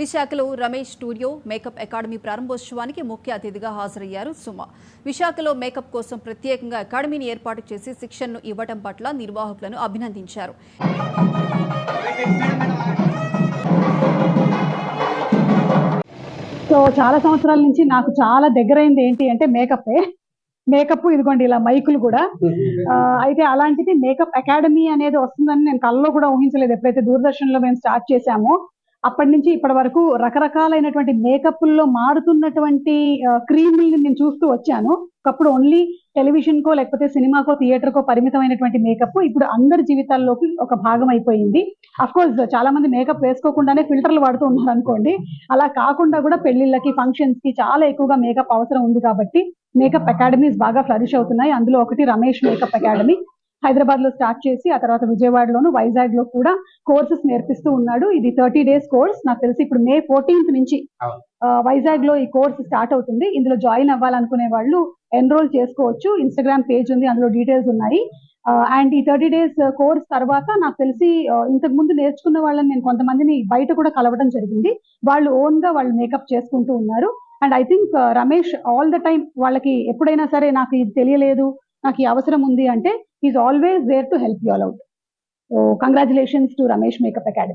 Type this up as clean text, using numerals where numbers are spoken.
విశాఖలో Ramesh studio makeup academy ప్రారంభోత్సవానికి ముఖ్య అతిథిగా హాజరయ్యారు సుమ. విశాఖలో మేకప్ కోసం ప్రత్యేకంగా అకాడమీని ఏర్పాటు చేసి శిక్షణను ఇవ్వడం పట్ల నిర్వాహకులను అభినందించారు. సో చాలా సంవత్సరాల నుంచి నాకు చాలా దగ్గరైంది ఏంటి అంటే మేకప్ ఇదిగోండి ఇలా మైకులు కూడా. అయితే అలాంటిది మేకప్ అకాడమీ అనేది వస్తుందని నేను కల్లో కూడా ఊహించలేదు. ఎప్పుడైతే దూరదర్శన్ లో మేము స్టార్ట్ చేశామో అప్పటి నుంచి ఇప్పటి వరకు రకరకాలైనటువంటి మేకప్ల్లో మారుతున్నటువంటి క్రీముల్ని నేను చూస్తూ వచ్చాను. ఒకప్పుడు ఓన్లీ టెలివిజన్ కో లేకపోతే సినిమాకో థియేటర్ కో పరిమితమైనటువంటి మేకప్ ఇప్పుడు అందరి జీవితాల్లోకి ఒక భాగం అయిపోయింది. అఫ్ కోర్స్ చాలా మంది మేకప్ వేసుకోకుండానే ఫిల్టర్లు వాడుతూ ఉన్నారు అనుకోండి. అలా కాకుండా కూడా పెళ్లిళ్ళకి ఫంక్షన్స్ కి చాలా ఎక్కువగా మేకప్ అవసరం ఉంది కాబట్టి మేకప్ అకాడమీస్ బాగా ఫ్లరిష్ అవుతున్నాయి. అందులో ఒకటి రమేష్ మేకప్ అకాడమీ. హైదరాబాద్ లో స్టార్ట్ చేసి ఆ తర్వాత విజయవాడలోను వైజాగ్ లో కూడా కోర్సెస్ నేర్పిస్తూ ఉన్నాడు. ఇది 30 days కోర్స్. నాకు తెలిసి ఇప్పుడు May 14th నుంచి వైజాగ్ లో ఈ కోర్స్ స్టార్ట్ అవుతుంది. ఇందులో జాయిన్ అవ్వాలనుకునే వాళ్ళు ఎన్రోల్ చేసుకోవచ్చు. ఇన్స్టాగ్రామ్ పేజ్ ఉంది, అందులో డీటెయిల్స్ ఉన్నాయి. అండ్ ఈ 30 days కోర్స్ తర్వాత నాకు తెలిసి ఇంతకు ముందు నేర్చుకున్న వాళ్ళని నేను కొంతమందిని బయట కూడా కలవడం జరిగింది. వాళ్ళు ఓన్ గా వాళ్ళు మేకప్ చేసుకుంటూ ఉన్నారు. And I think Ramesh all the time వాళ్ళకి ఎప్పుడైనా సరే నాకు ఇది తెలియలేదు, నాకు ఈ అవసరం ఉంది అంటే is always there to help you all out. So congratulations to Ramesh Makeup academy.